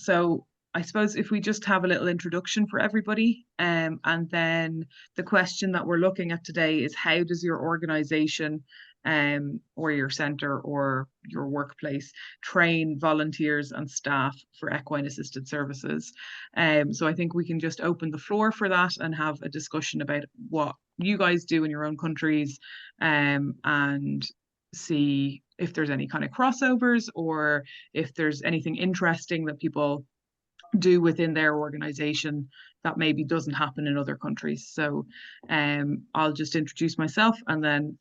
So I suppose if we just have a little introduction for everybody, and then the question that we're looking at today is how does your organization or your center or your workplace train volunteers and staff for equine assisted services? So I think we can just open the floor for that and have a discussion about what you guys do in your own countries, and see if there's any kind of crossovers or if there's anything interesting that people do within their organization that maybe doesn't happen in other countries. So I'll just introduce myself, and then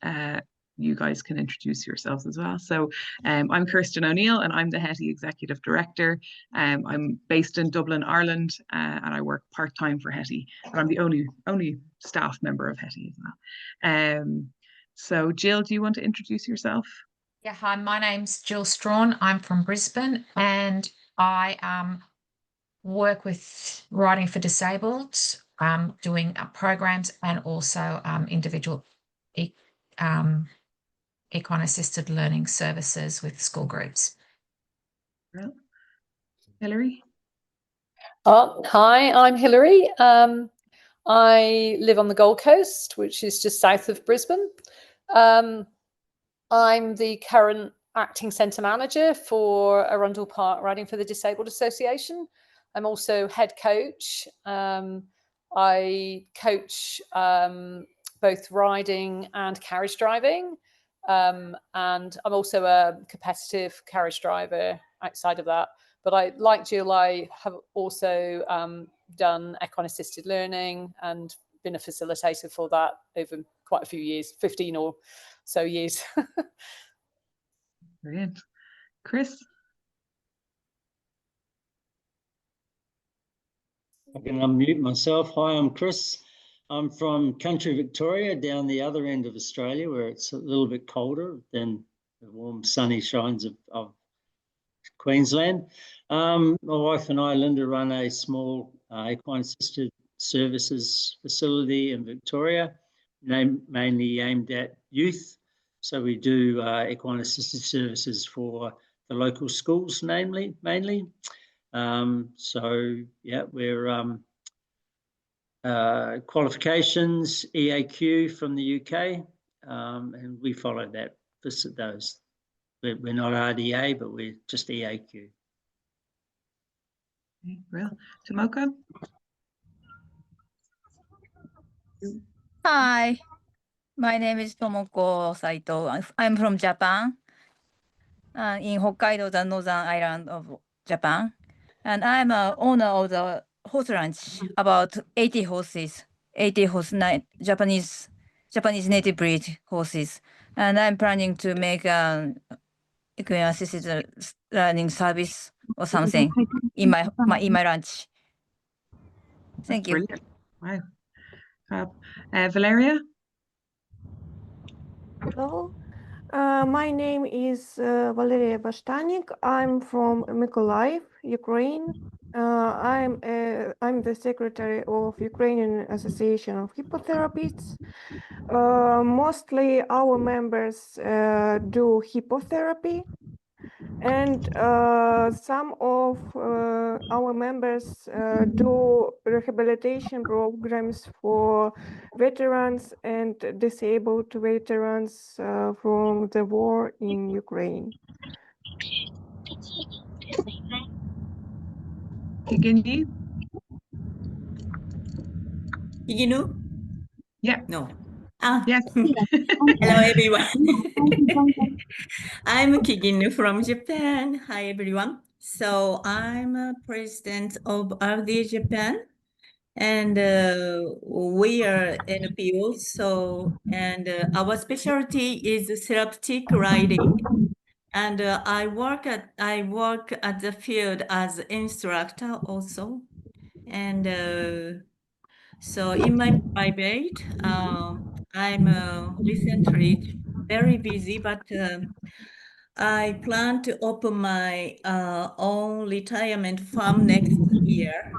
you guys can introduce yourselves as well. So I'm Kirsten O'Neill, and I'm the HETI Executive Director. I'm based in Dublin, Ireland, and I work part-time for HETI. And I'm the only staff member of HETI as well. So Jill, do you want to introduce yourself? Yeah, hi, my name's Jill Strawn. I'm from Brisbane, and I work with Riding for Disabled, doing programs and also individual equine assisted learning services with school groups. Hilary? Hi, I'm Hilary. I live on the Gold Coast, which is just south of Brisbane. I'm the current acting centre manager for Arundel Park Riding for the Disabled Association. I'm also head coach. I coach both riding and carriage driving. And I'm also a competitive carriage driver outside of that. But like Jill, I have also done equine assisted learning and been a facilitator for that over quite a few years, 15 or so years. Brilliant. Chris? I can unmute myself. Hi, I'm Chris. I'm from country Victoria, down the other end of Australia, where it's a little bit colder than the warm sunny shines of Queensland. My wife and I, Linda, run a small equine assisted services facility in Victoria, mainly aimed at youth. So we do equine assisted services for the local schools, mainly. So yeah, we're qualifications, EAQ from the UK, and we follow those. We're not RDA, but we're just EAQ. Real. Tomoko? Hi, my name is Tomoko Saito. I'm from Japan, in Hokkaido, the northern island of Japan. And I'm an owner of the horse ranch, about 80 horses, 80 Japanese native breed horses. And I'm planning to make an equine assisted learning service or something in my ranch. Thank you. Brilliant. Wow. Valeria? Hello, my name is Valeria Bashtanik. I'm from Mykolaiv, Ukraine. I'm the secretary of Ukrainian Association of Hippоtherapists. Mostly our members do hippotherapy, and some of our members do rehabilitation programs for veterans and disabled veterans from the war in Ukraine. Kiginu? Kiginu? Yeah. No. Yes. Hello, everyone. I'm Kiginu from Japan. Hi, everyone. So I'm a president of RDA Japan, and we are NPO. And our specialty is therapeutic riding. And I work at the field as instructor also. And so in my private, I'm recently very busy, but I plan to open my own retirement farm next year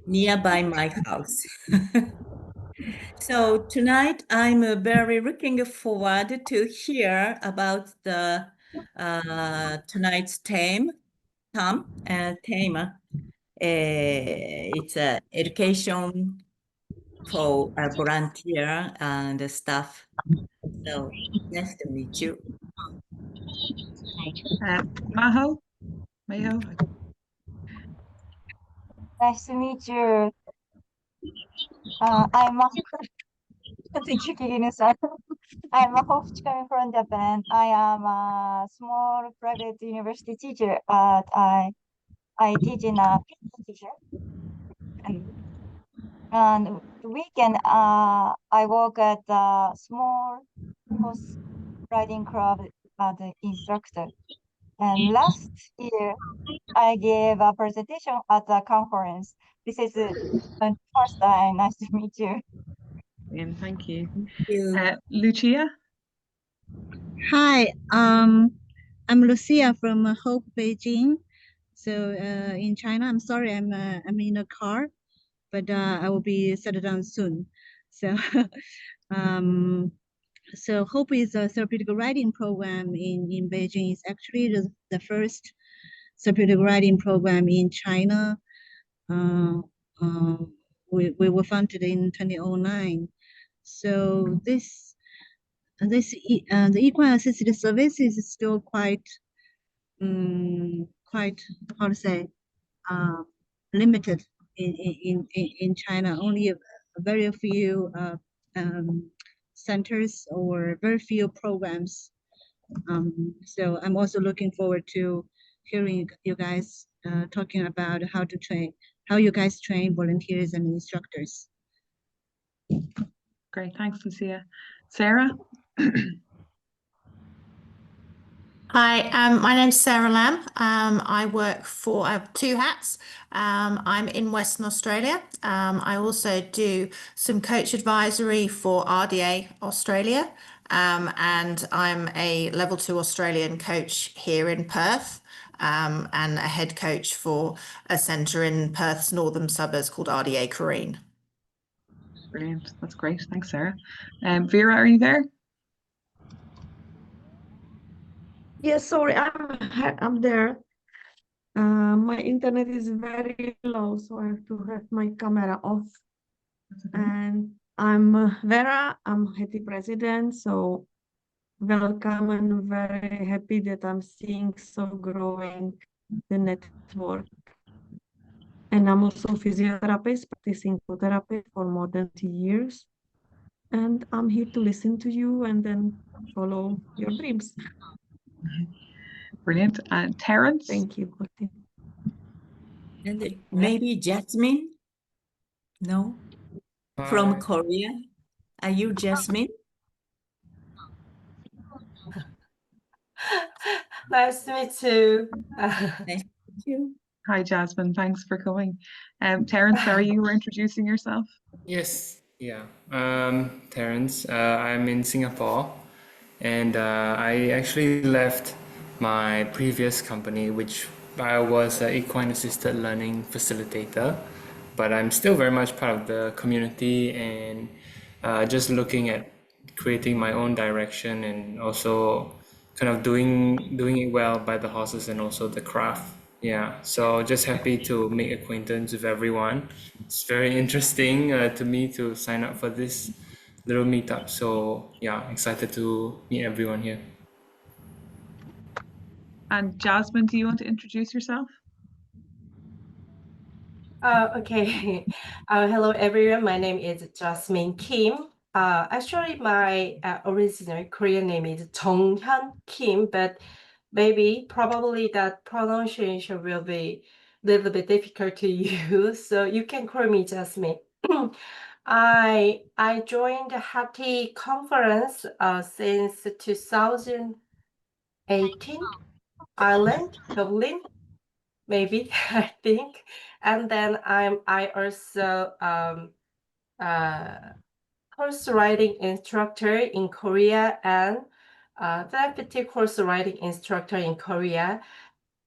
nearby my house. So tonight I'm very looking forward to hear about the tonight's theme, Tom and Tema. It's education for a volunteer and staff. So nice to meet you. Maho? Nice to meet you. I'm thank you, Kigine-san. I'm Hofuchi coming from Japan. I am a small private university teacher, but I teach in a PhD teacher. And weekend, I work at a small horse riding club as an instructor. And last year, I gave a presentation at a conference. This is the first time. Nice to meet you. Ian, thank you. You. Lucia? Hi, I'm Lucia from Hope, Beijing. So in China, I'm sorry, I'm in a car, but I will be settled down soon. So so Hope is a therapeutic riding program in Beijing. It's actually the first therapeutic riding program in China. We were founded in 2009. So the equine assisted service is still quite how to say limited in China. Only a very few centers or very few programs. So I'm also looking forward to hearing you guys talking about how you guys train volunteers and instructors. Great, thanks, Lucia. Sarah? Hi, my name's Sarah Lamb. I work for two hats. I'm in Western Australia. I also do some coach advisory for RDA Australia, and I'm a level 2 Australian coach here in Perth, and a head coach for a centre in Perth's northern suburbs called RDA Careen. Brilliant, that's great. Thanks, Sarah. Vera, are you there? Yes, sorry, I'm there. My internet is very low, so I have to have my camera off. And I'm Vera, I'm HETI president, so welcome and very happy that I'm seeing so growing the network. And I'm also a physiotherapist, practicing therapy for more than 2 years. And I'm here to listen to you and then follow your dreams. Brilliant. And Terence? Thank you. And maybe Jasmine? No? From Korea? Are you Jasmine? Nice to meet you. Nice to meet you. Hi, Jasmine. Thanks for coming. Terence, sorry, you were introducing yourself? Yes, yeah. Terence, I'm in Singapore, and I actually left my previous company, which I was an equine assisted learning facilitator, but I'm still very much part of the community and just looking at creating my own direction and also kind of doing it well by the horses and also the craft. Yeah, so just happy to make acquaintance with everyone. It's very interesting to me to sign up for this little meetup. So yeah, excited to meet everyone here. And Jasmine, do you want to introduce yourself? Okay. Hello, everyone. My name is Jasmine Kim. Actually, my original Korean name is Jonghyun Kim, but probably that pronunciation will be a little bit difficult to use, so you can call me Jasmine. I joined the HETI conference since 2018, Ireland, Dublin, maybe, I think. And then I also horse riding instructor in Korea and therapeutic horse riding instructor in Korea.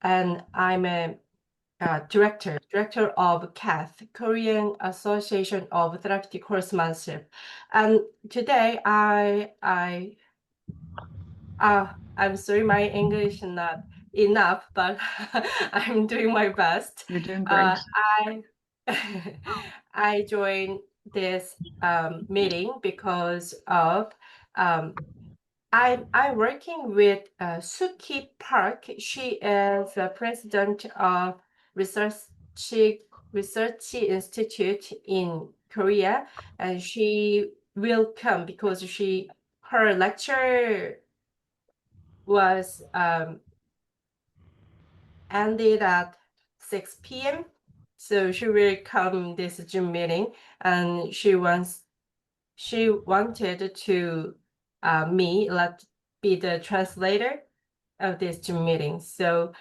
And I'm a director of CATH, Korean Association of Therapeutic Horsemanship. And today I'm sorry, my English is not enough, but I'm doing my best. You're doing great. I joined this meeting because of I'm working with Suki Park. She is the president of Research Institute in Korea, and she will come because her lecture was ended at 6 p.m. So she will come this Zoom meeting, and she wanted to me be the translator of this Zoom meeting. So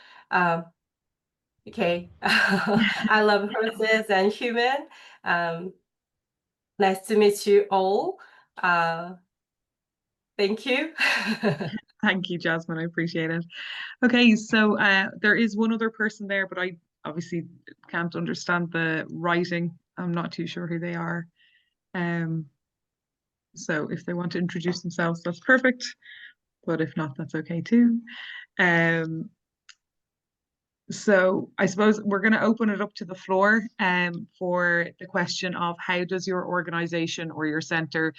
okay, I love horses and human. Nice to meet you all. Thank you. Thank you, Jasmine. I appreciate it. Okay, so there is one other person there, but I obviously can't understand the writing. I'm not too sure who they are. So if they want to introduce themselves, that's perfect. But if not, that's okay too. So I suppose we're going to open it up to the floor for the question of how does your organization or your center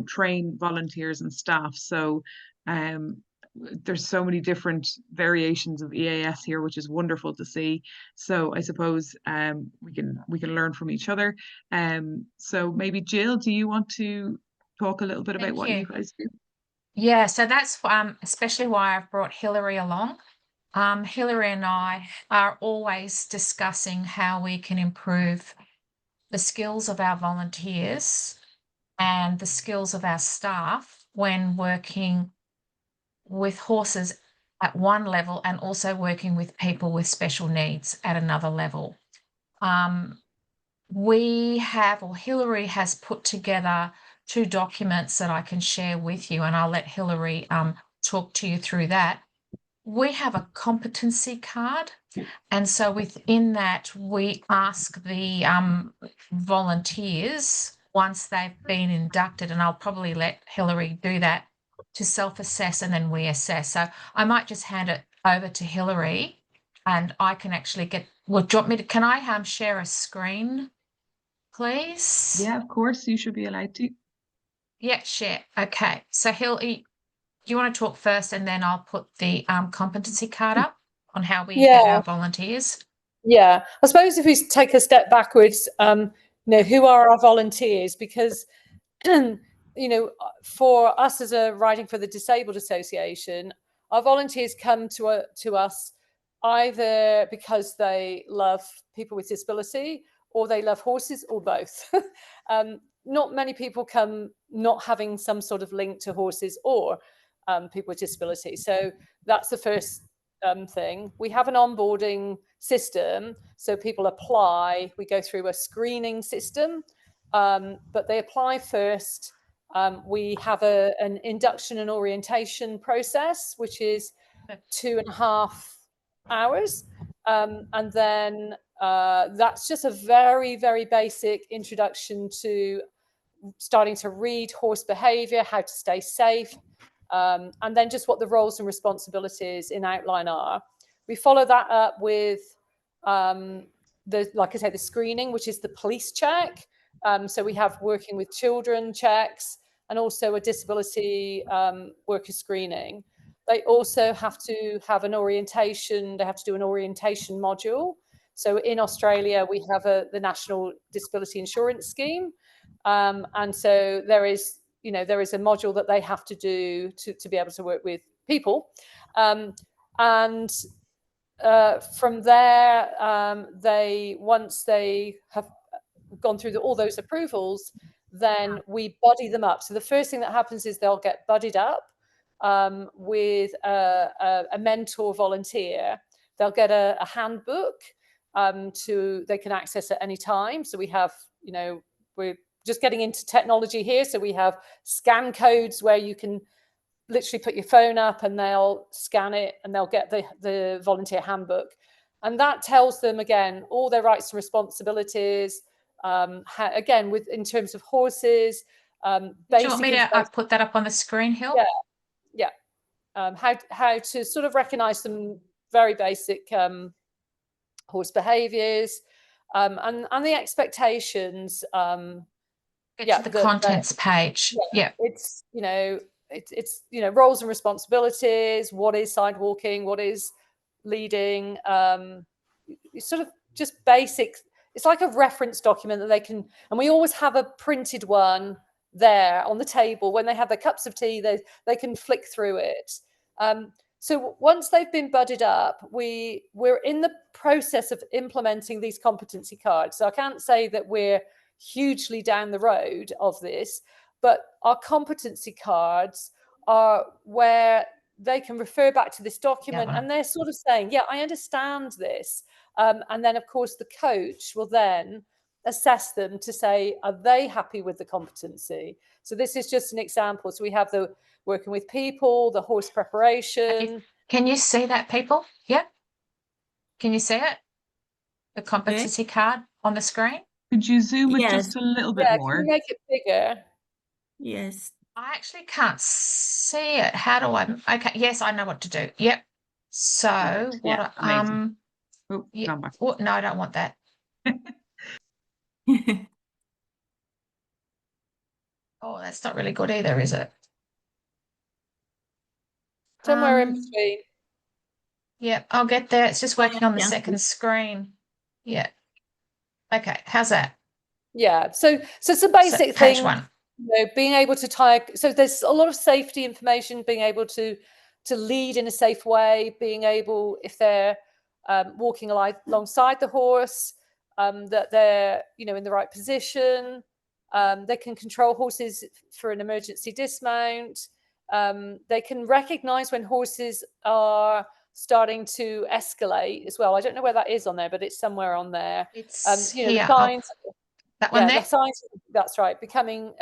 train volunteers and staff? So there's so many different variations of EAS here, which is wonderful to see. So I suppose we can learn from each other. So maybe Jill, do you want to talk a little bit about what you guys do? Yeah, so that's especially why I've brought Hilary along. Hilary and I are always discussing how we can improve the skills of our volunteers and the skills of our staff when working with horses at one level and also working with people with special needs at another level. Hilary has put together 2 documents that I can share with you, and I'll let Hilary talk to you through that. We have a competency card, and so within that we ask the volunteers, once they've been inducted, and I'll probably let Hilary do that, to self-assess, and then we assess. So I might just hand it over to Hilary, and I can actually do you want me to, can I share a screen, please? Yeah, of course, you should be allowed to. Yeah, share. Okay, so Hilary, do you want to talk first, and then I'll put the competency card up on how we get our volunteers? Yeah, I suppose if we take a step backwards, who are our volunteers? Because, for us as a Riding for the Disabled Association, our volunteers come to us either because they love people with disability, or they love horses, or both. Not many people come not having some sort of link to horses or people with disability. So that's the first thing. We have an onboarding system, so people apply. We go through a screening system, but they apply first. We have an induction and orientation process, which is 2.5 hours, and then that's just a very, very basic introduction to starting to read horse behavior, how to stay safe, and then just what the roles and responsibilities in outline are. We follow that up with like I say, the screening, which is the police check. So we have working with children checks, and also a disability worker screening. They also have to have an orientation. They have to do an orientation module. So in Australia, we have the National Disability Insurance Scheme. And so there is a module that they have to do to be able to work with people. And from there, once they have gone through all those approvals, then we buddy them up. So the first thing that happens is they'll get buddied up with a mentor volunteer. They'll get a handbook they can access at any time. So we have, we're just getting into technology here. So we have scan codes where you can literally put your phone up and they'll scan it and they'll get the volunteer handbook. And that tells them, again, all their rights and responsibilities, again, in terms of horses. Do you want me to put that up on the screen, Hill? Yeah. How to sort of recognise them very basic horse behaviours, and the expectations. Get to the contents page. Yeah. It's, you know, it's you know, roles and responsibilities. What is side walking? What is leading? Sort of just basic. It's like a reference document that they can, and we always have a printed one there on the table when they have their cups of tea. They can flick through it. So once they've been budded up, we're in the process of implementing these competency cards. So I can't say that we're hugely down the road of this, but our competency cards are where they can refer back to this document, and they're sort of saying, yeah, I understand this. And then, of course, the coach will then assess them to say, are they happy with the competency? So this is just an example. So we have the working with people, the horse preparation. Can you see that, people? Yep. Can you see it? The competency card on the screen? Could you zoom it just a little bit more? Can you make it bigger? Yes. I actually can't see it. How do I? Okay. Yes, I know what to do. Yep. So what? Oh, yeah. Oh, no, I don't want that. Oh, that's not really good either, is it? Somewhere in between. Yeah, I'll get there. It's just working on the second screen. Yeah. Okay, how's that? Yeah. So some basic page things. one. You know, being able to tie. So there's a lot of safety information. Being able to lead in a safe way. Being able, if they're walking alongside the horse, that they're, you know, in the right position. They can control horses for an emergency dismount. They can recognize when horses are starting to escalate as well. I don't know where that is on there, but it's somewhere on there. It's you know, here. the signs. That one there? The signs, that's right, becoming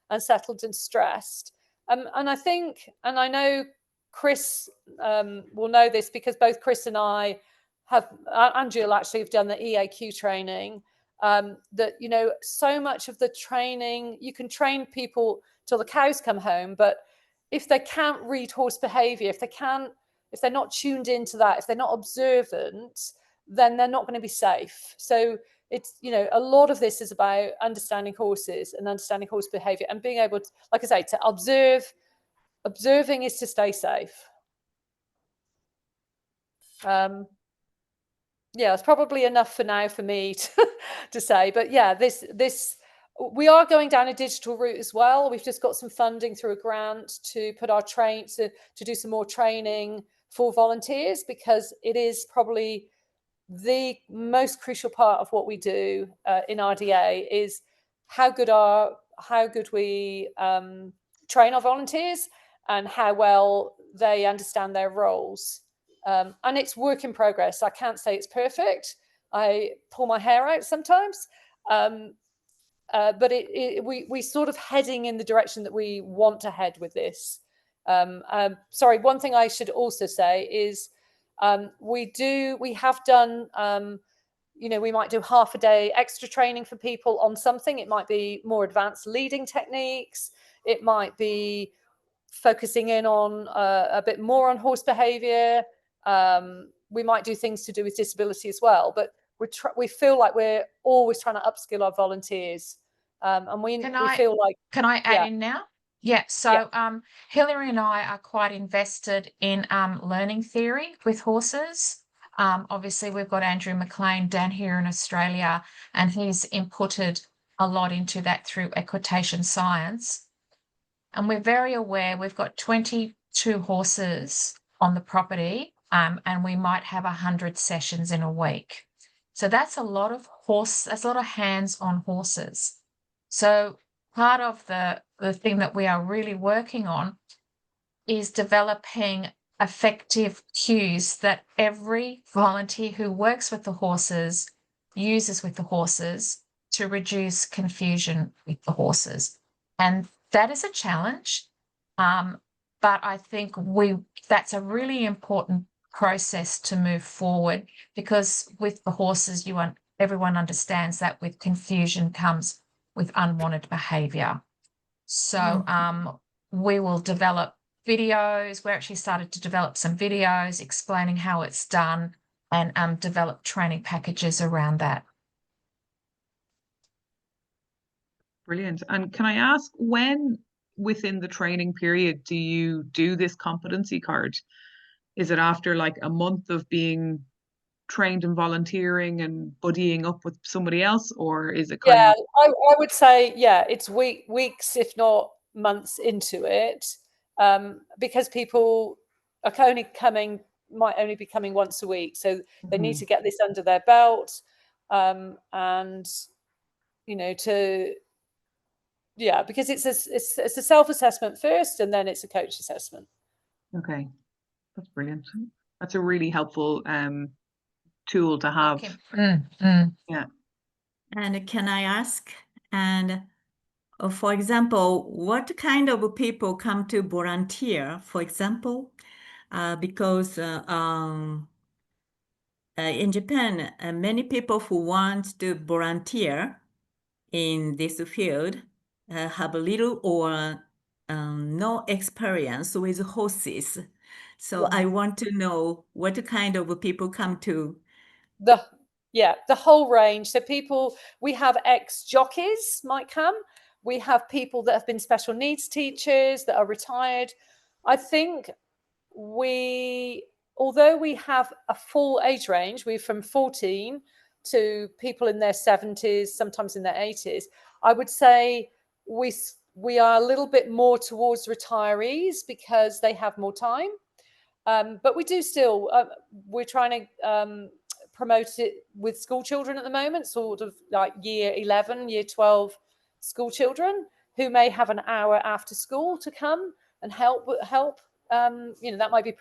unsettled and stressed. And I think, and I know Chris will know this, because both Chris and I have, and Jill actually have done the EAQ training, that, you know, so much of the training, you can train people till the cows come home, but if they can't read horse behavior, if they're not tuned into that, if they're not observant, then they're not going to be safe. So it's, you know, a lot of this is about understanding horses and understanding horse behavior and being able to, like I say, to observe. Observing is to stay safe. Yeah, it's probably enough for now for me to say, but yeah, this we are going down a digital route as well. We've just got some funding through a grant to put our to do some more training for volunteers, because it is probably the most crucial part of what we do in RDA is how good we train our volunteers and how well they understand their roles. And it's work in progress. I can't say it's perfect. I pull my hair out sometimes, but we sort of heading in the direction that we want to head with this. Sorry, one thing I should also say is we have done, you know, we might do half a day extra training for people on something. It might be more advanced leading techniques. It might be focusing in on a bit more on horse behavior. We might do things to do with disability as well, but we feel like we're always trying to upskill our volunteers. And we feel like... Can I add in now? Yeah, so Hilary and I are quite invested in learning theory with horses. Obviously, we've got Andrew McLean down here in Australia, and he's inputted a lot into that through equitation science. And we're very aware we've got 22 horses on the property, and we might have 100 sessions in a week. So that's a lot of that's a lot of hands on horses. So part of the thing that we are really working on is developing effective cues that every volunteer who works with the horses uses with the horses to reduce confusion with the horses. And that is a challenge, but I think that's a really important process to move forward, because with the horses, everyone understands that with confusion comes with unwanted behaviour. So we will develop videos. We actually started to develop some videos explaining how it's done and develop training packages around that. Brilliant. And can I ask, when within the training period do you do this competency card? Is it after like a month of being trained and volunteering and buddying up with somebody else, or is it kind of? I would say, yeah, it's weeks, if not months into it, because people are might only be coming once a week. So they need to get this under their belt. And, you know, because it's a self-assessment first, and then it's a coach assessment. Okay, that's brilliant. That's a really helpful tool to have. Okay. Yeah. And can I ask, and for example, what kind of people come to volunteer, for example? Because in Japan, many people who want to volunteer in this field have little or no experience with horses. So I want to know what kind of people come to. The whole range. So we have ex-jockeys might come. We have people that have been special needs teachers that are retired. I think although we have a full age range, we're from 14 to people in their 70s, sometimes in their 80s. I would say we are a little bit more towards retirees because they have more time. But we do still, we're trying to promote it with school children at the moment, sort of like year 11, year 12 school children who may have an hour after school to come and help. That might be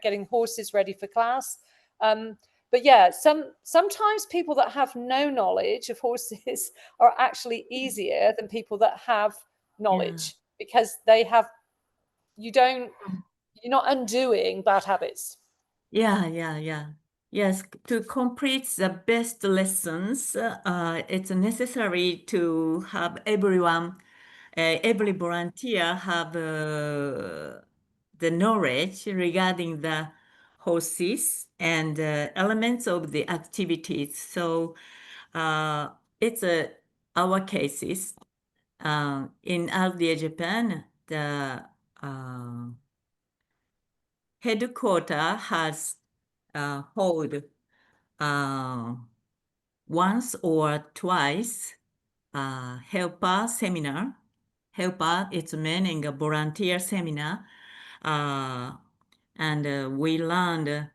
getting horses ready for class. But yeah, sometimes people that have no knowledge of horses are actually easier than people that have knowledge, because you're not undoing bad habits. Yes, to complete the best lessons, it's necessary to have every volunteer have the knowledge regarding the horses and elements of the activities. So it's our cases. In Aldia, Japan, the headquarters has hold once or twice helper seminar. Helper, it's meaning a volunteer seminar. And we learned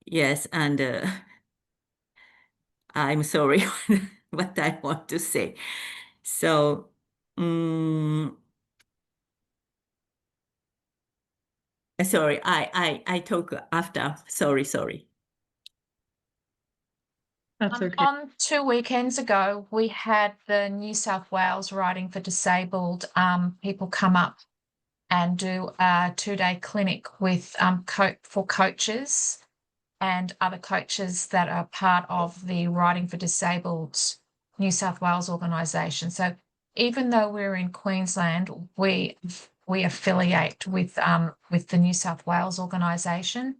yes, and I'm sorry what I want to say. So sorry, I talk after. Sorry. That's okay. On 2 weekends ago, we had the New South Wales Riding for Disabled people come up and do a 2-day clinic with for coaches and other coaches that are part of the Riding for Disabled New South Wales organisation. So even though we're in Queensland, we affiliate with the New South Wales organisation,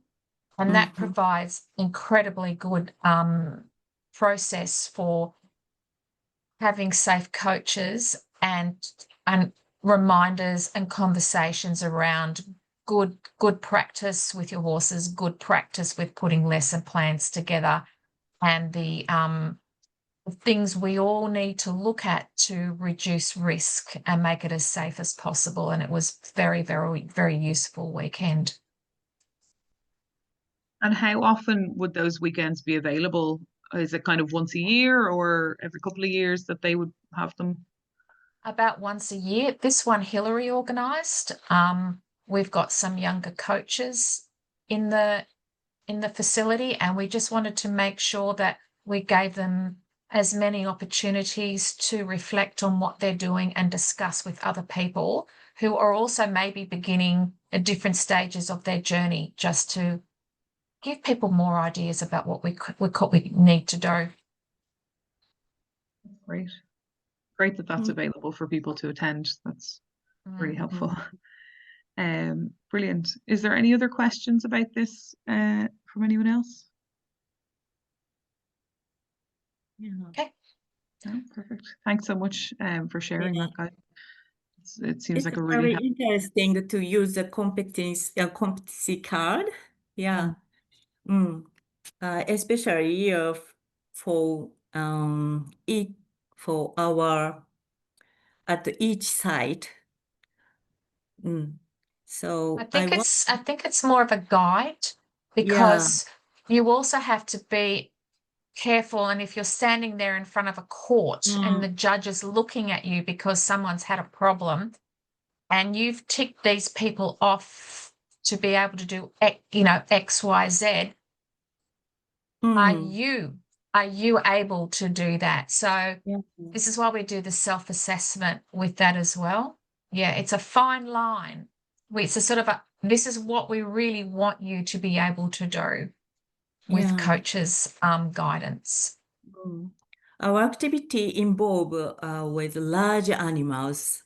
and that provides incredibly good process for having safe coaches and reminders and conversations around good practice with your horses, good practice with putting lesson plans together, and the things we all need to look at to reduce risk and make it as safe as possible. And it was very, very, very useful weekend. And how often would those weekends be available? Is it kind of once a year or every couple of years that they would have them? About once a year. This one Hillary organised. We've got some younger coaches in the facility, and we just wanted to make sure that we gave them as many opportunities to reflect on what they're doing and discuss with other people who are also maybe beginning at different stages of their journey, just to give people more ideas about what we need to do. Great. great that that's available for people to attend. That's really helpful. Brilliant. Is there any other questions about this from anyone else? Okay. No, perfect. Thanks so much for sharing that, guys. It seems It's like a really very interesting to use the competency card. Yeah. Especially for our at each site. So I think it's more of a guide, because you also have to be careful, and if you're standing there in front of a court and the judge is looking at you because someone's had a problem and you've ticked these people off to be able to do X, Y, Z, are you able to do that? So this is why we do the self-assessment with that as well. Yeah, it's a fine line. It's a sort of this is what we really want you to be able to do with coaches' guidance. Our activity involve with large animals.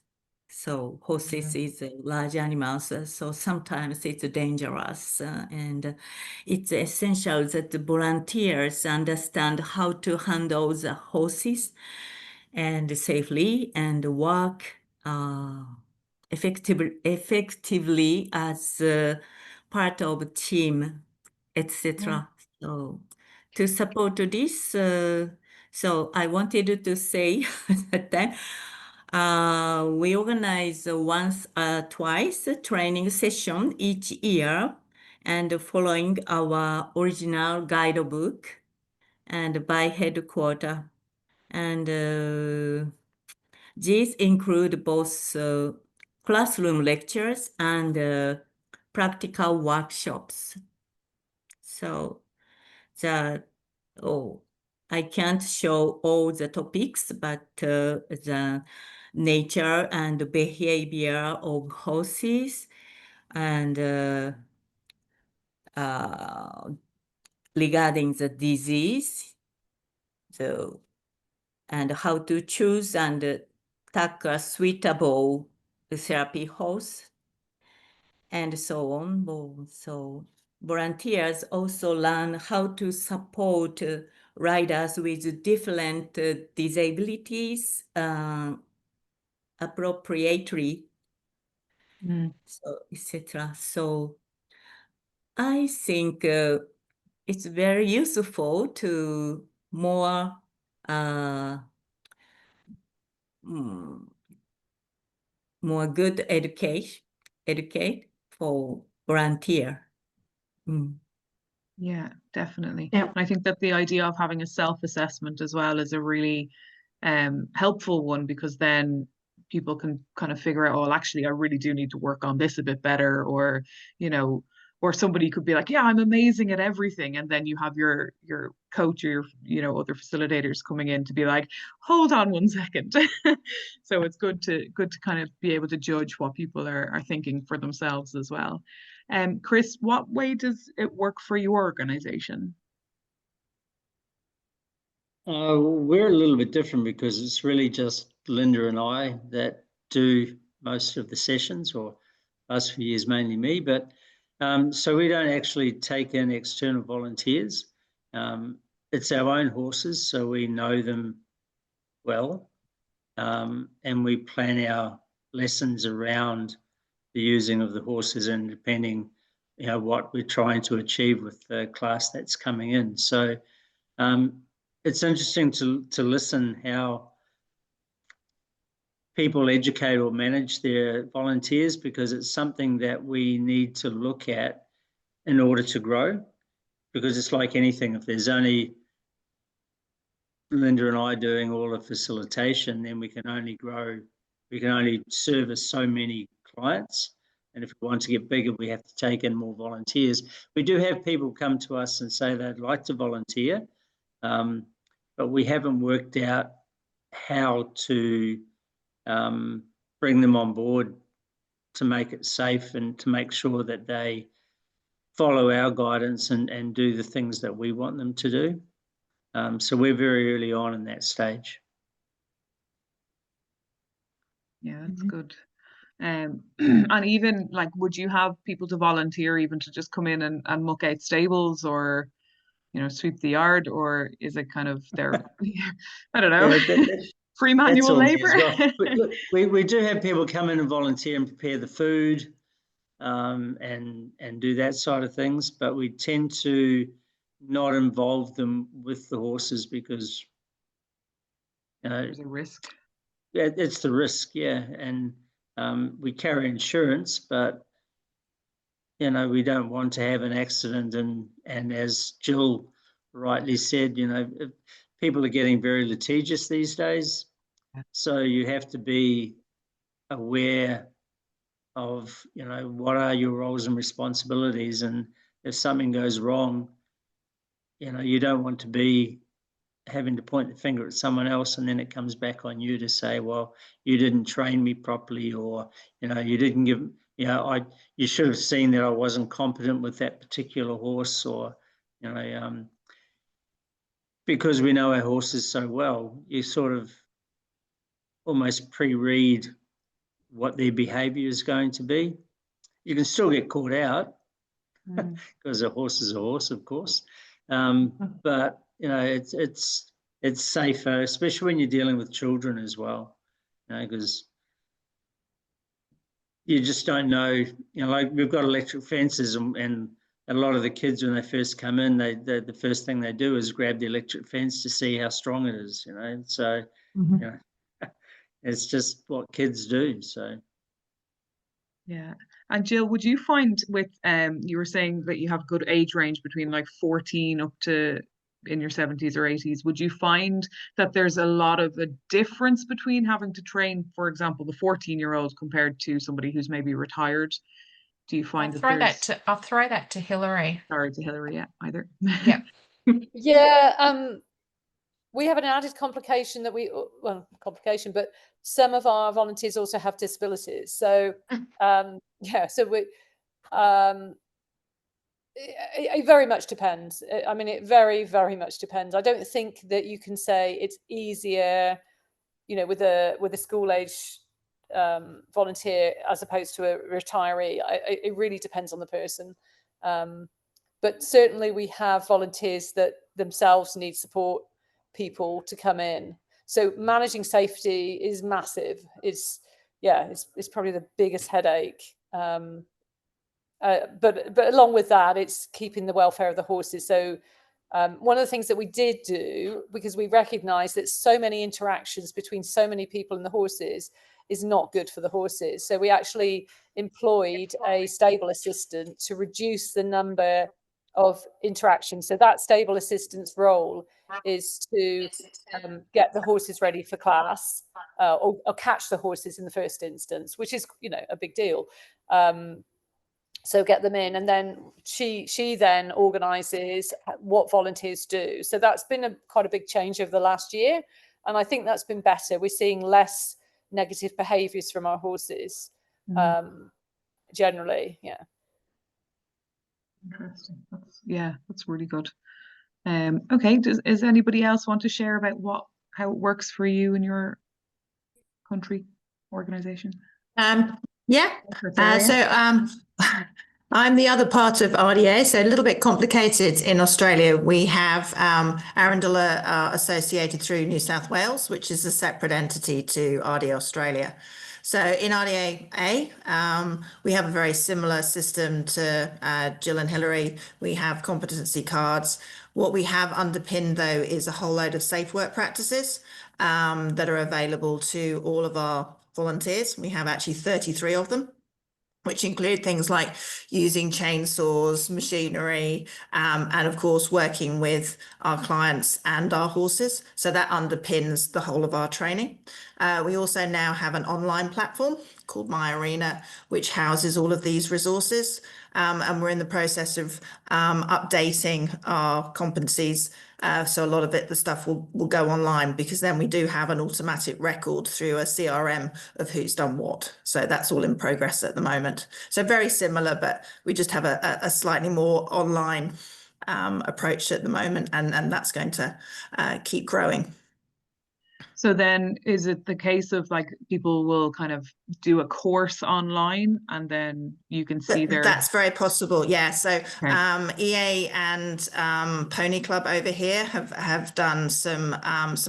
So horses is large animals, so sometimes it's dangerous, and it's essential that the volunteers understand how to handle the horses and safely and work effectively as part of a team, etc. So to support this, so I wanted to say that we organize once twice a training session each year, and following our original guidebook and by headquarters. And these include both classroom lectures and practical workshops. So I can't show all the topics, but the nature and behavior of horses, and regarding the disease, and how to choose and tack a suitable therapy horse, and so on. So volunteers also learn how to support riders with different disabilities appropriately, so etc. So I think it's very useful to more good educate for volunteer. Yeah, definitely. Yeah. I think that the idea of having a self-assessment as well is a really helpful one, because then people can kind of figure out, oh, well, actually, I really do need to work on this a bit better, or, or somebody could be like, yeah, I'm amazing at everything. And then you have your coach or your, other facilitators coming in to be like, hold on one second. So it's good to kind of be able to judge what people are thinking for themselves as well. Chris, what way does it work for your organization? We're a little bit different because it's really just Linda and I that do most of the sessions, or last few years mainly me, but so we don't actually take in external volunteers. It's our own horses, so we know them well, and we plan our lessons around the using of the horses, and depending, what we're trying to achieve with the class that's coming in. So it's interesting to listen how people educate or manage their volunteers, because it's something that we need to look at in order to grow, because it's like anything. If there's only Linda and I doing all the facilitation, then we can only grow, we can only service so many clients. And if we want to get bigger, we have to take in more volunteers. We do have people come to us and say they'd like to volunteer, but we haven't worked out how to bring them on board to make it safe and to make sure that they follow our guidance and do the things that we want them to do. So we're very early on in that stage. Yeah, that's Mhm. good. And even like, would you have people to volunteer even to just come in and muck out stables or, sweep the yard, or is it kind of their, I don't know, Yeah, free that's manual all me labor? as well. Look, we do have people come in and volunteer and prepare the food, and do that side of things, but we tend to not involve them with the horses because There's a risk. it's the risk, yeah. And we carry insurance, but we don't want to have an accident. And as Jill rightly said, people are getting very litigious these days. Yeah. So you have to be aware of, what are your roles and responsibilities. And if something goes wrong, you don't want to be having to point the finger at someone else and then it comes back on you to say, well, you didn't train me properly, or you didn't give, you should have seen that I wasn't competent with that particular horse, or because we know our horses so well, you sort of almost pre-read what their behavior is going to be. You can still get caught out because a horse is a horse, of course, but it's safer, especially when you're dealing with children as well, because you just don't know. Like we've got electric fences, and a lot of the kids when they first come in, the first thing they do is grab the electric fence to see how strong it is. So it's just what kids do. So. Yeah. And Jill, would you find with you were saying that you have good age range between like 14 up to in your 70s or 80s, would you find that there's a lot of a difference between having to train, for example, the 14-year-old compared to somebody who's maybe retired? Do you find I'll throw that to Hillary. Sorry, to Hillary, yeah, either. Yeah. Yeah, we have an added complication that but some of our volunteers also have disabilities. So so we it very much depends. I mean, it very, very much depends. I don't think that you can say it's easier, with a school age volunteer as opposed to a retiree. It really depends on the person. But certainly we have volunteers that themselves need support people to come in. So managing safety is massive. It's probably the biggest headache. But along with that, it's keeping the welfare of the horses. So one of the things that we did do, because we recognized that so many interactions between so many people and the horses is not good for the horses. So we actually employed a stable assistant to reduce the number of interactions. So that stable assistant's role is to get the horses ready for class, or catch the horses in the first instance, which is, a big deal. So get them in, and then she then organises what volunteers do. So that's been quite a big change over the last year, and I think that's been better. We're seeing less negative behaviours from our horses, generally. Yeah. Interesting. That's really good. Okay. Does anybody else want to share about how it works for you in your country organization? Yeah. I'm the other part of RDA, so a little bit complicated in Australia. We have Arundel associated through New South Wales, which is a separate entity to RDA Australia. So in RDA, we have a very similar system to Jill and Hillary. We have competency cards. What we have underpinned, though, is a whole load of safe work practices that are available to all of our volunteers. We have actually 33 of them, which include things like using chainsaws, machinery, and of course, working with our clients and our horses. So that underpins the whole of our training. We also now have an online platform called My Arena, which houses all of these resources. And we're in the process of updating our competencies. So a lot of the stuff will go online, because then we do have an automatic record through a CRM of who's done what. So that's all in progress at the moment. So very similar, but we just have a slightly more online approach at the moment, and that's going to keep growing. So then is it the case of like people will kind of do a course online and then you can see their... That's very possible, yeah. So Okay. EA and Pony Club over here have done some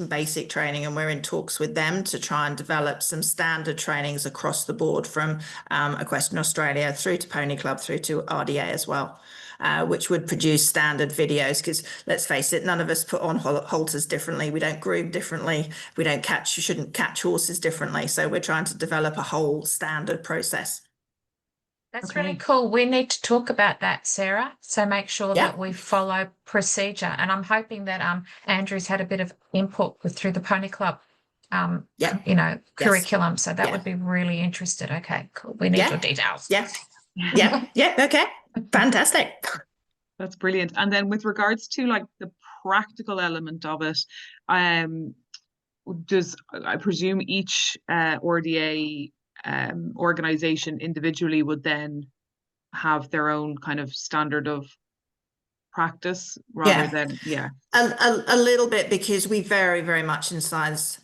basic training, and we're in talks with them to try and develop some standard trainings across the board from Equestrian Australia through to Pony Club through to RDA as well. Which would produce standard videos, because let's face it, none of us put on halters differently. We don't groom differently. We don't catch, you shouldn't catch horses differently. So we're trying to develop a whole standard process. That's Okay. really cool. We need to talk about that, Sarah. So make sure Yeah. that we follow procedure. And I'm hoping that Andrew's had a bit of input through the Pony Club, Yeah. you know, Yes. curriculum. So that Yeah. would be really interested. Okay, cool. We need Yeah. your details. Yeah. Yeah. Yeah. Okay. Fantastic. That's brilliant. And then with regards to like the practical element of it, does, I presume each RDA organization individually would then have their own kind of standard of practice rather Yeah. than, yeah. A little bit, because we vary very much in size.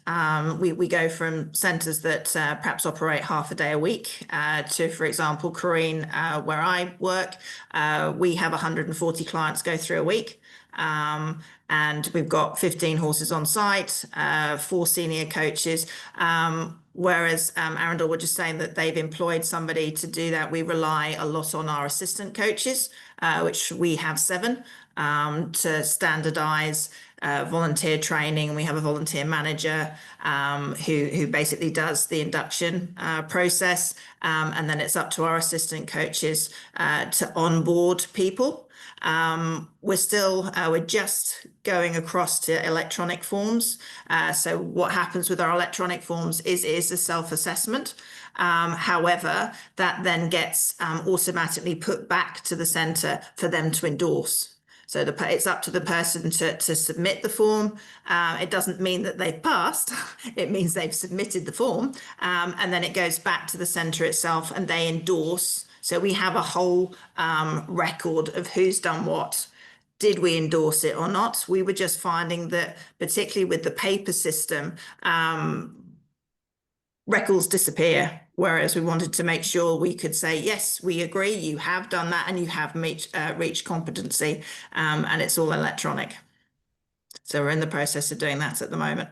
We go from centres that perhaps operate half a day a week to, for example, Corrine, where I work, we have 140 clients go through a week. And we've got 15 horses on site, 4 senior coaches. Whereas Arundel were just saying that they've employed somebody to do that. We rely a lot on our assistant coaches, which we have 7, to standardise volunteer training. We have a volunteer manager who basically does the induction process, and then it's up to our assistant coaches to onboard people. We're just going across to electronic forms. So what happens with our electronic forms is a self-assessment. However, that then gets automatically put back to the centre for them to endorse. So it's up to the person to submit the form. It doesn't mean that they've passed. It means they've submitted the form. And then it goes back to the centre itself and they endorse. So we have a whole record of who's done what. Did we endorse it or not? We were just finding that, particularly with the paper system, records disappear, whereas we wanted to make sure we could say, yes, we agree, you have done that and you have reached competency, and it's all electronic. So we're in the process of doing that at the moment.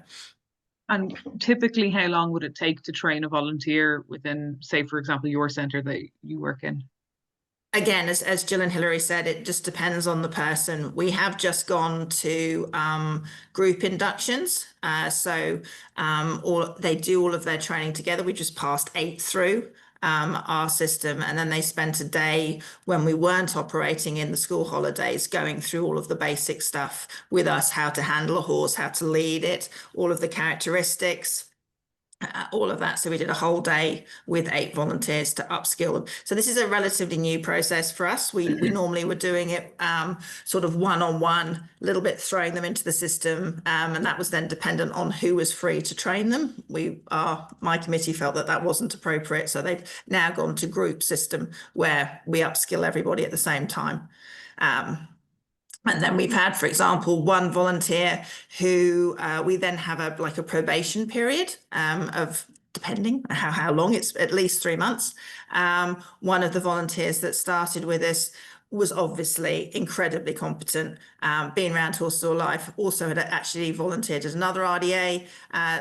And typically, how long would it take to train a volunteer within, say, for example, your centre that you work in? Again, as Jill and Hilary said, it just depends on the person. We have just gone to group inductions. So they do all of their training together. We just passed 8 through our system, and then they spent a day when we weren't operating in the school holidays going through all of the basic stuff with us, how to handle a horse, how to lead it, all of the characteristics. All of that. So we did a whole day with 8 volunteers to upskill them. So this is a relatively new process for us. We normally were doing it sort of one-on-one, a little bit throwing them into the system, and that was then dependent on who was free to train them. My committee felt that wasn't appropriate, so they've now gone to group system where we upskill everybody at the same time. And then we've had, for example, one volunteer who we then have a probation period of, depending on how long, it's at least 3 months. One of the volunteers that started with us was obviously incredibly competent, being around horses all life, also had actually volunteered at another RDA.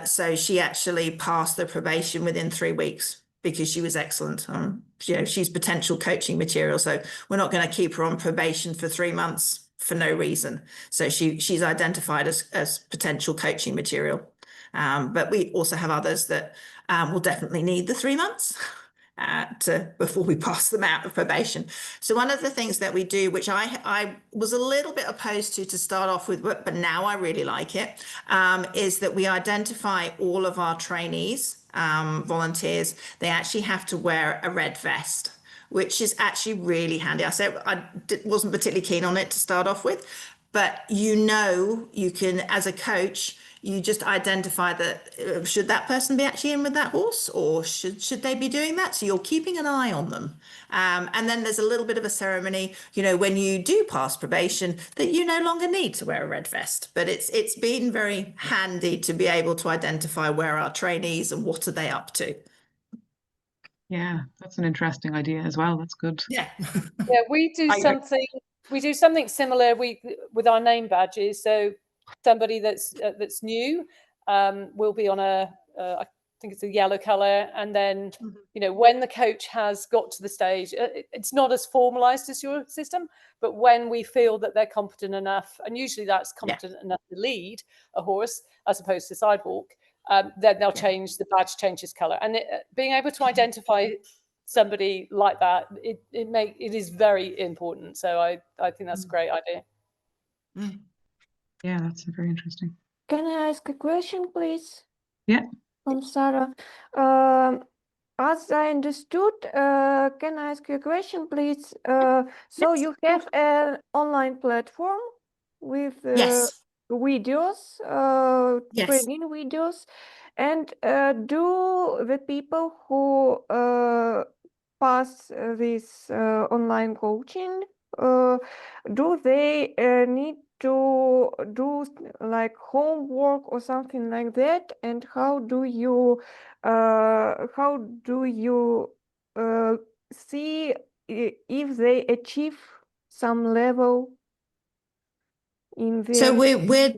So she actually passed the probation within 3 weeks, because she was excellent. She's potential coaching material. So we're not going to keep her on probation for 3 months for no reason. So she's identified as potential coaching material. But we also have others that will definitely need the 3 months before we pass them out of probation. So one of the things that we do, which I was a little bit opposed to start off with, but now I really like it, is that we identify all of our trainees, volunteers. They actually have to wear a red vest, which is actually really handy. I said I wasn't particularly keen on it to start off with, but you can, as a coach, you just identify that should that person be actually in with that horse, or should they be doing that? So you're keeping an eye on them. And then there's a little bit of a ceremony, when you do pass probation, that you no longer need to wear a red vest. But it's been very handy to be able to identify where our trainees and what are they up to. Yeah, that's an interesting idea as well. That's good. Yeah. Yeah, we do something similar with our name badges. So somebody that's new will be on I think it's a yellow color, and then when the coach has got to the stage, it's not as formalized as your system, but when we feel that they're competent enough, and usually that's competent enough to lead a horse as opposed to sidewalk, then they'll change, the badge changes color. And being able to identify somebody like that, it is very important. So I think that's a great idea. Yeah, that's very interesting. Can I ask a question, please? Yeah. From Sarah. As I understood, can I ask you a question, please? So you have an online platform with videos, training videos, and do the people who pass this online coaching, do they need to do like homework or something like that? And how do you see if they achieve some level in their... So we're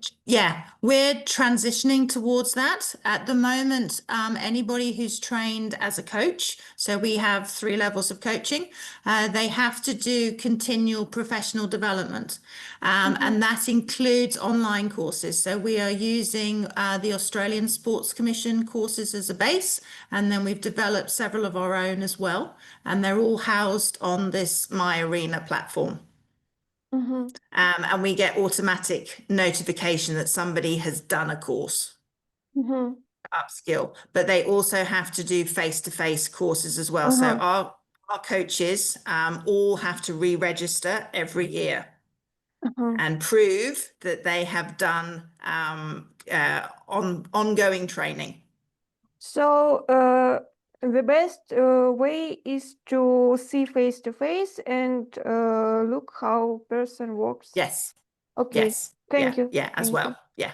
transitioning towards that at the moment. Anybody who's trained as a coach, so we have 3 levels of coaching, they have to do continual professional development, and that includes online courses. So we are using the Australian Sports Commission courses as a base, and then we've developed several of our own as well, and they're all housed on this My Arena platform. And we get automatic notification that somebody has done a course, upskill, but they also have to do face-to-face courses as well. So our coaches all have to re-register every year and prove that they have done ongoing training. So the best way is to see face to face and look how person works. Yes. Okay. Yes. Thank you. Yeah, as well. Yeah.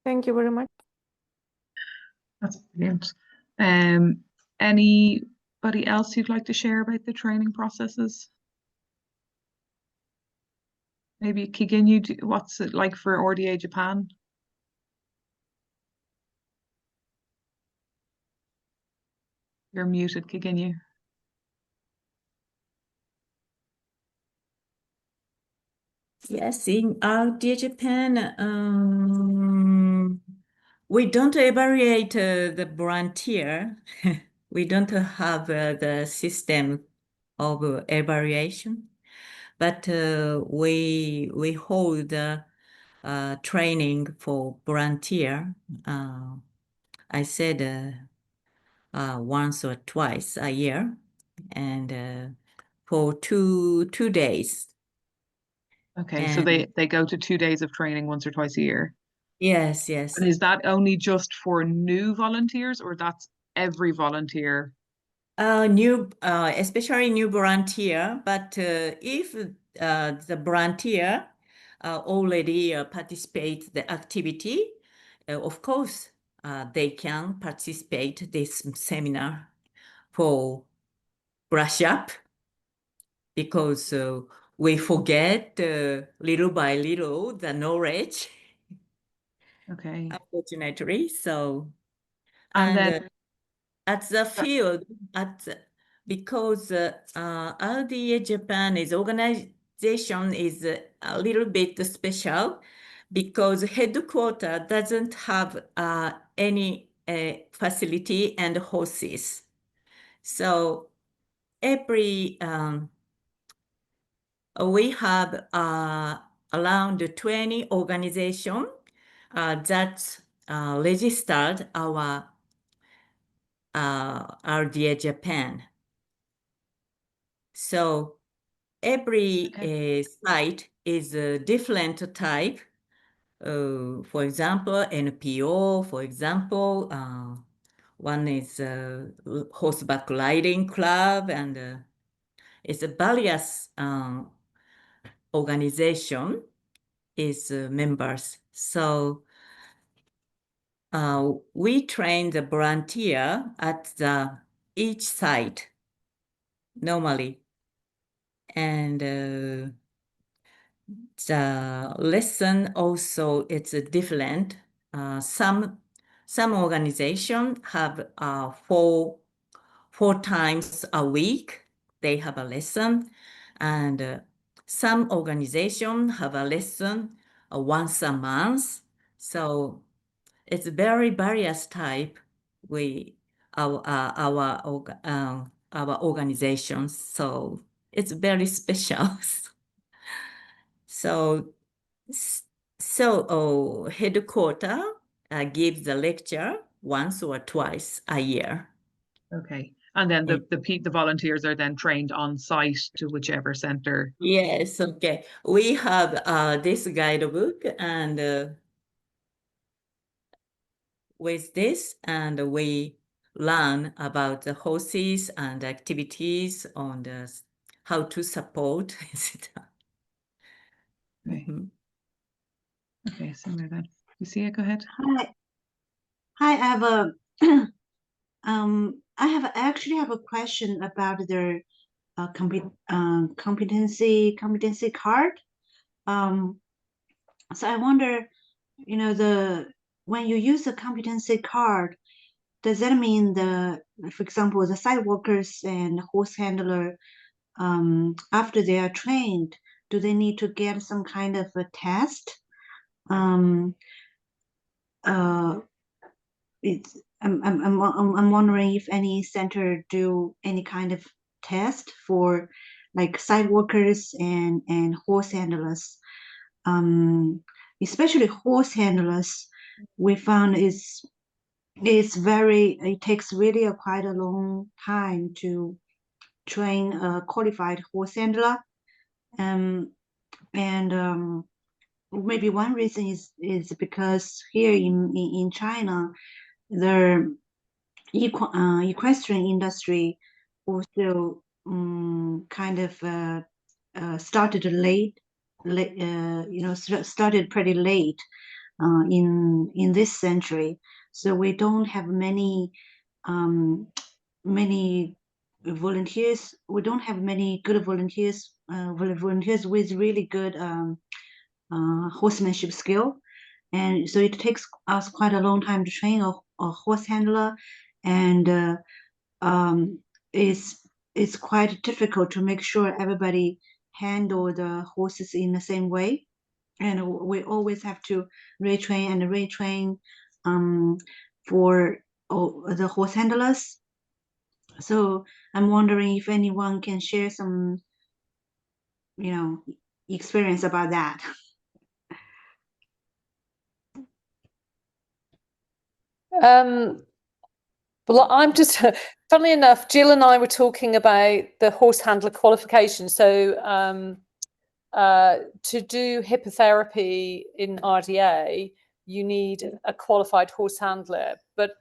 Thank you very much. That's brilliant. Anybody else you'd like to share about the training processes? Maybe Kigen, what's it like for RDA Japan? You're muted, Kigen. Yes, in RDA Japan, we don't evaluate the volunteer. We don't have the system of evaluation, but we hold training for volunteer. I said once or twice a year, and for two days. Okay, so they go to 2 days of training once or twice a year. Yes, yes. And is that only just for new volunteers, or that's every volunteer? Especially new volunteer, but if the volunteer already participate the activity, of course, they can participate this seminar for brush up, because we forget little by little the knowledge. Okay. Unfortunately, so And then at the field, because RDA Japan is organization is a little bit special, because headquarters doesn't have any facility and horses. So every we have around 20 organizations that registered our RDA Japan. So every site is a different type. For example, NPO, for example, one is horseback riding club, and it's a various organization is members. So we train the volunteer at each site normally, and the lesson also it's different. Some organization have four times a week they have a lesson, and some organization have a lesson once a month. So it's very various type. Our organizations, so it's very special. So headquarter gives the lecture once or twice a year. Okay. And then the volunteers are then trained on site to whichever center. Yes, okay. We have this guidebook, and with this, and we learn about the horses and activities on how to support, etc. Okay. Okay, similar then. Lucia, go ahead. Hi, I actually have a question about their competency card. So I wonder, when you use a competency card, does that mean for example, the site workers and horse handler, after they are trained, do they need to get some kind of a test? I'm wondering if any center do any kind of test for like site workers and horse handlers. Especially horse handlers, we found it takes really quite a long time to train a qualified horse handler. Maybe one reason is because here in China, the equestrian industry also kind of started started pretty late in this century. So we don't have many volunteers. We don't have many good volunteers with really good horsemanship skill. And so it takes us quite a long time to train a horse handler, and it's quite difficult to make sure everybody handle the horses in the same way. And we always have to retrain for the horse handlers. So I'm wondering if anyone can share some, experience about that. Well, I'm just, funnily enough, Jill and I were talking about the horse handler qualification. So to do hippotherapy in RDA, you need a qualified horse handler. But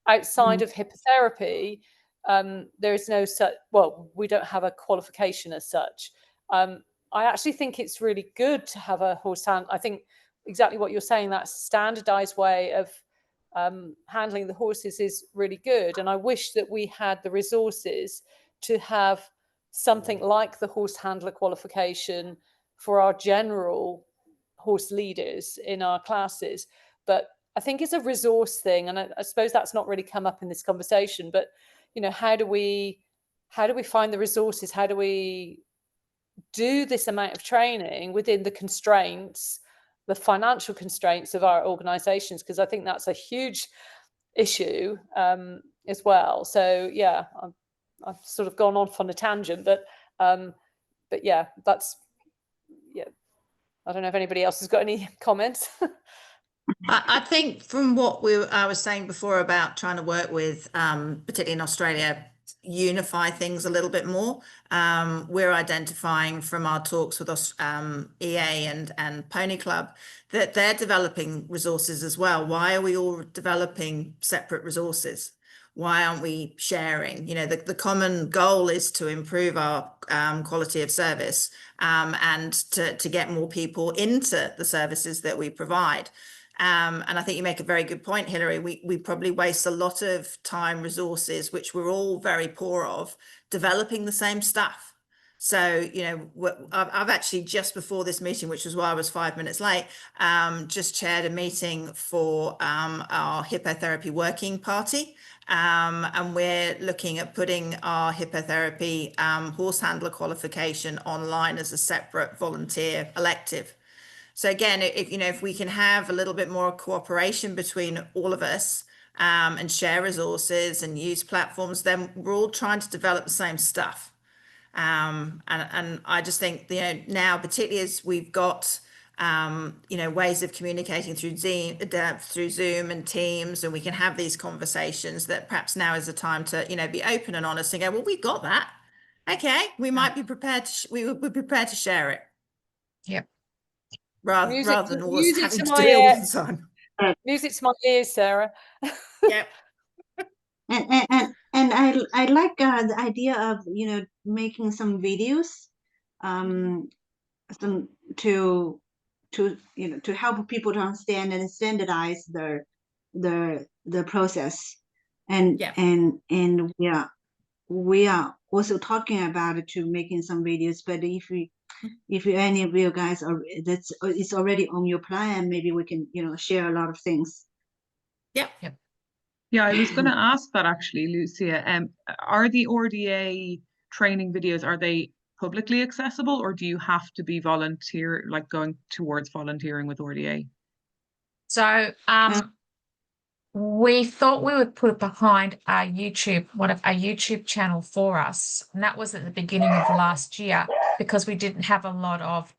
outside of hippotherapy, there is no such, well, we don't have a qualification as such. I actually think it's really good to have a horse handler. I think exactly what you're saying, that standardized way of handling the horses is really good. And I wish that we had the resources to have something like the horse handler qualification for our general horse leaders in our classes. But I think it's a resource thing. And I suppose that's not really come up in this conversation, but how do we find the resources? How do we do this amount of training within the constraints, the financial constraints of our organizations? Because I think that's a huge issue as well. So yeah, I've sort of gone off on a tangent, but yeah, I don't know if anybody else has got any comments. I think from what I was saying before about trying to work with, particularly in Australia, unify things a little bit more. We're identifying from our talks with us, EA and Pony Club, that they're developing resources as well. Why are we all developing separate resources? Why aren't we sharing? You know, the common goal is to improve our quality of service and to get more people into the services that we provide. And I think you make a very good point, Hilary. We probably waste a lot of time, resources, which we're all very poor of, developing the same stuff. So, you know, I've actually just before this meeting, which was why I was 5 minutes late, just chaired a meeting for our hippotherapy working party. And we're looking at putting our hippotherapy horse handler qualification online as a separate volunteer elective. So again, if we can have a little bit more cooperation between all of us and share resources and use platforms, then we're all trying to develop the same stuff. And I just think, you know, now, particularly as we've got, you know, ways of communicating through Zoom and Teams, and we can have these conversations, that perhaps now is the time to, you know, be open and honest and go, well, we've got that. Okay, we might be prepared to, we're prepared to share it. Yep. Rather than always having to do my, it all the time. Music to my ears, Sarah. Yep. And I like the idea of, you know, making some videos, some to you know, to help people to understand and standardize the process. And yeah, we are also talking about it, to making some videos. But if any of you guys are, it's already on your plan, maybe we can, you know, share a lot of things. Yep. Yeah, I was going to ask that actually, Lucia. Are the RDA training videos, are they publicly accessible, or do you have to be going towards volunteering with RDA? So we thought we would put it behind our YouTube channel for us, and that was at the beginning of last year, because we didn't have a lot of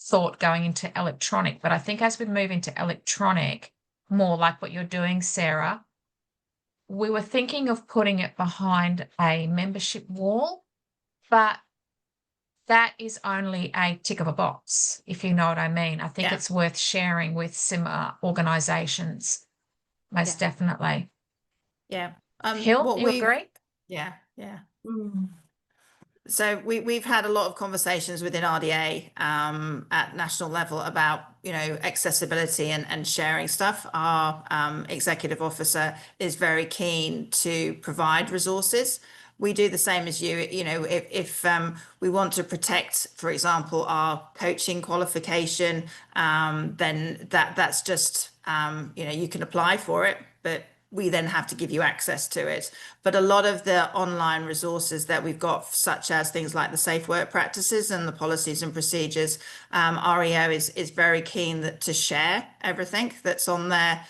thought going into electronic. But I think as we move into electronic, more like what you're doing, Sarah, we were thinking of putting it behind a membership wall, but that is only a tick of a box, if you know what I mean. I think it's worth sharing with similar organizations, most definitely. Yeah. Hill, you agree? Yeah. So we've had a lot of conversations within RDA at national level about, you know, accessibility and sharing stuff. Our executive officer is very keen to provide resources. We do the same as you. You know, if we want to protect, for example, our coaching qualification, then that's just, you know, you can apply for it, but we then have to give you access to it. But a lot of the online resources that we've got, such as things like the safe work practices and the policies and procedures, REO is very keen to share everything that's on there.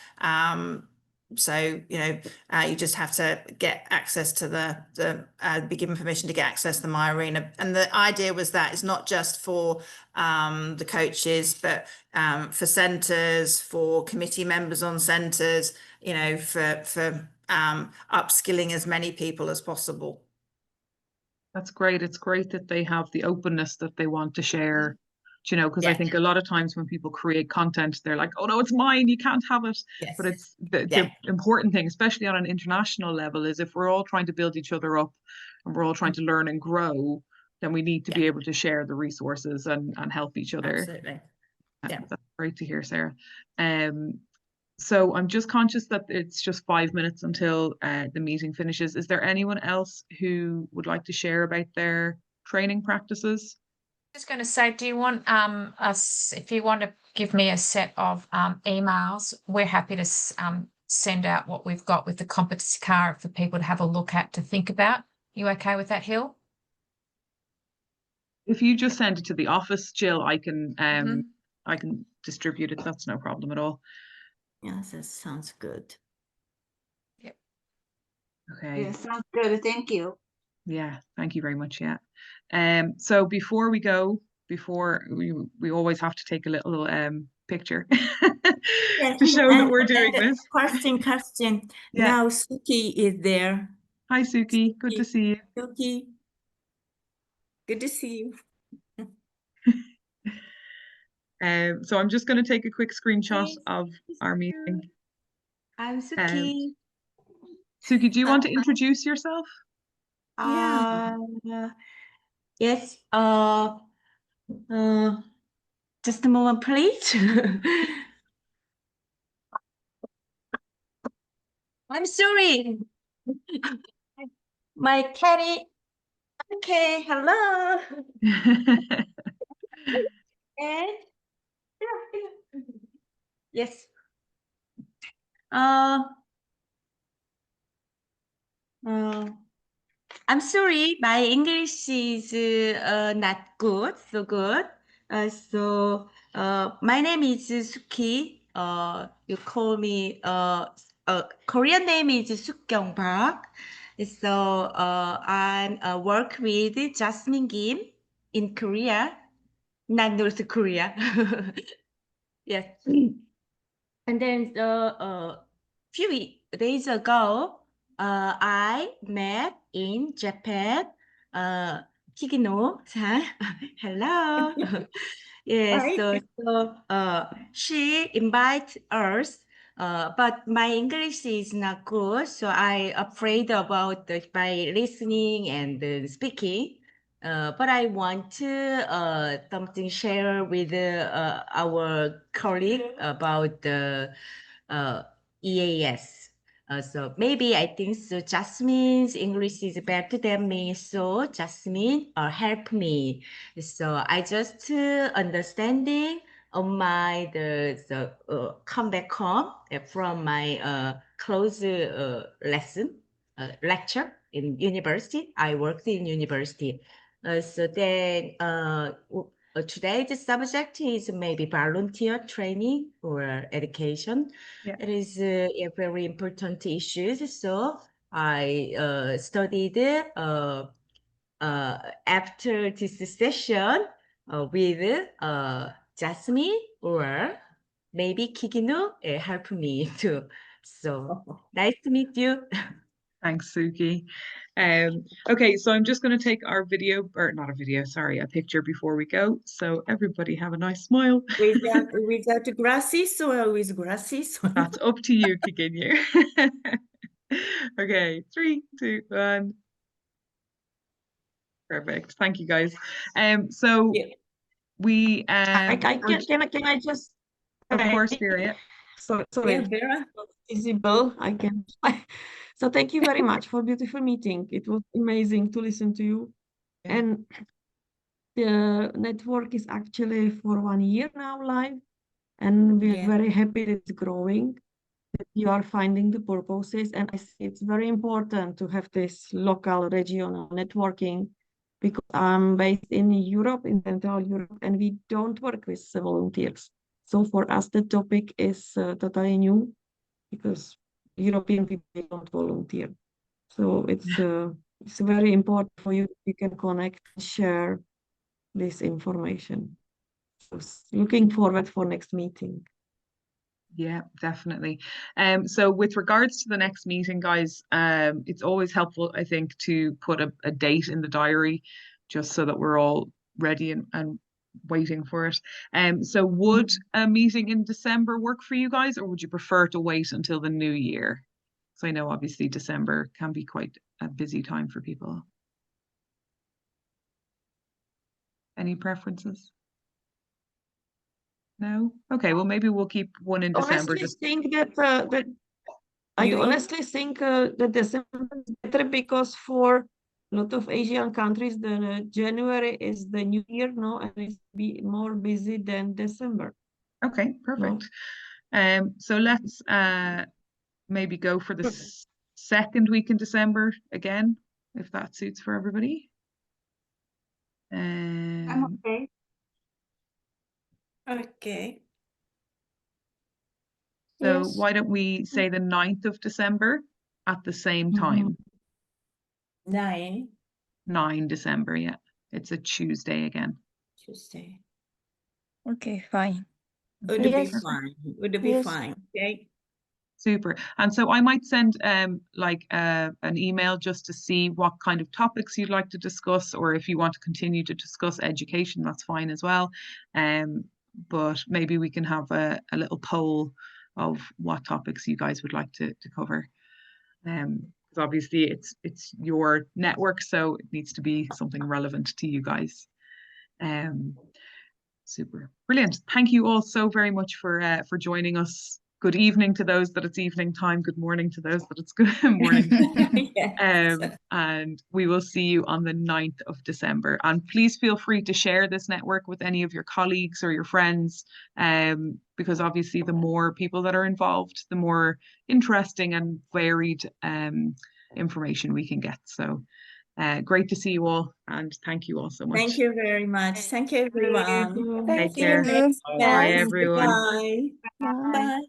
So, you know, you just have to get access to be given permission to get access to the My Arena. And the idea was that it's not just for the coaches, but for centres, for committee members on centres, you know, for upskilling as many people as possible. That's great. It's great that they have the openness that they want to share, you know, because I think a lot of times when people create content, they're like, oh no, it's mine, you can't have it. But it's the important thing, especially on an international level, is if we're all trying to build each other up and we're all trying to learn and grow, then we need to be able to share the resources and help each other. Absolutely. Yeah. That's great to hear, Sarah. So I'm just conscious that it's just 5 minutes until the meeting finishes. Is there anyone else who would like to share about their training practices? Just going to say, do you want if you want to give me a set of emails, we're happy to send out what we've got with the competency card for people to have a look at, to think about. You okay with that, Hill? If you just send it to the office, Jill, I can distribute it. That's no problem at all. Yes, that sounds good. Yep. Okay. Yeah, sounds good. Thank you. Yeah, thank you very much. Yeah. So before we go, we always have to take a little picture to show that we're doing this. Question. Yeah. Now Suki is there. Hi, Suki. Good to see you. Suki. Good to see you. So I'm just going to take a quick screenshot of our meeting. I'm Suki. Suki, do you want to introduce yourself? Yeah. Yes. Just a moment, please. I'm sorry. My cat. Okay. Hello. And yes. I'm sorry, my English is not good, so good. My name is Suki. You call me Korean name is Sukkyung Park. So I'm work with Jasmine Kim in Korea, not North Korea. Yes. And then few days ago, I met in Japan, Kigino-san. Hello. Yes, Hi. she invited us, but my English is not good, so I afraid about by listening and speaking. But I want to something share with our colleague about the EAS. So maybe I think so. Jasmine's English is better than me, so Jasmine help me. So I just understanding on my come back home from my close lesson lecture in university. I worked in university. So then today's subject is maybe volunteer training or education. Yeah. It is a very important issue. So I studied after this session with Jasmine or maybe Kikino help me too. So nice to meet you. Thanks, Suki. Okay, so I'm just going to take our video, or not a video, sorry, a picture before we go. So everybody have a nice smile. Without glasses or with glasses? That's up to you, Kikinyu. Okay, 3, 2, 1. Perfect. Thank you, guys. So Yeah. we Can I just of course, say- Vera. Sorry, Yeah, Vera. not visible. I can. So thank you very much for beautiful meeting. It was amazing to listen to you. Yeah. And the network is actually for 1 year now live, and we're Yeah. very happy that it's growing. That you are finding the purposes, and I see it's very important to have this local regional networking, because I'm based in Europe, in Central Europe, and we don't work with volunteers. So for us, the topic is totally new, because European people don't volunteer. So it's very important for you. You can connect and share this information. So looking forward for next meeting. Yeah, definitely. So with regards to the next meeting, guys, it's always helpful, I think, to put a date in the diary, just so that we're all ready and waiting for it. So would a meeting in December work for you guys, or would you prefer to wait until the new year? So I know obviously December can be quite a busy time for people. Any preferences? No? Okay, well maybe we'll keep one in December. Honestly, think that I honestly think that December is better, because for a lot of Asian countries, the January is the new year, no, and it's be more busy than December. Okay, perfect. So let's maybe go for the second week in December again, if that suits for everybody. I'm okay. Okay. So Yes. why don't we say the 9th of December at the same time? 9 9 December, yeah. It's a Tuesday again. Tuesday. Okay, fine. Would be Yes. fine. Would be Yes. fine. Okay. Super. And so I might send like an email just to see what kind of topics you'd like to discuss, or if you want to continue to discuss education, that's fine as well. But maybe we can have a little poll of what topics you guys would like to cover. Because obviously it's your network, so it needs to be something relevant to you guys. Super. Brilliant. Thank you all so very much for joining us. Good evening to those that it's evening time. Good morning to those that it's good morning. Yes. And we will see you on the 9th of December. And please feel free to share this network with any of your colleagues or your friends, because obviously the more people that are involved, the more interesting and varied information we can get. So great to see you all, and thank you all so much. Thank you very much. Thank you, everyone. Take See you care. next Bye, time. everyone. Bye. Bye. Bye.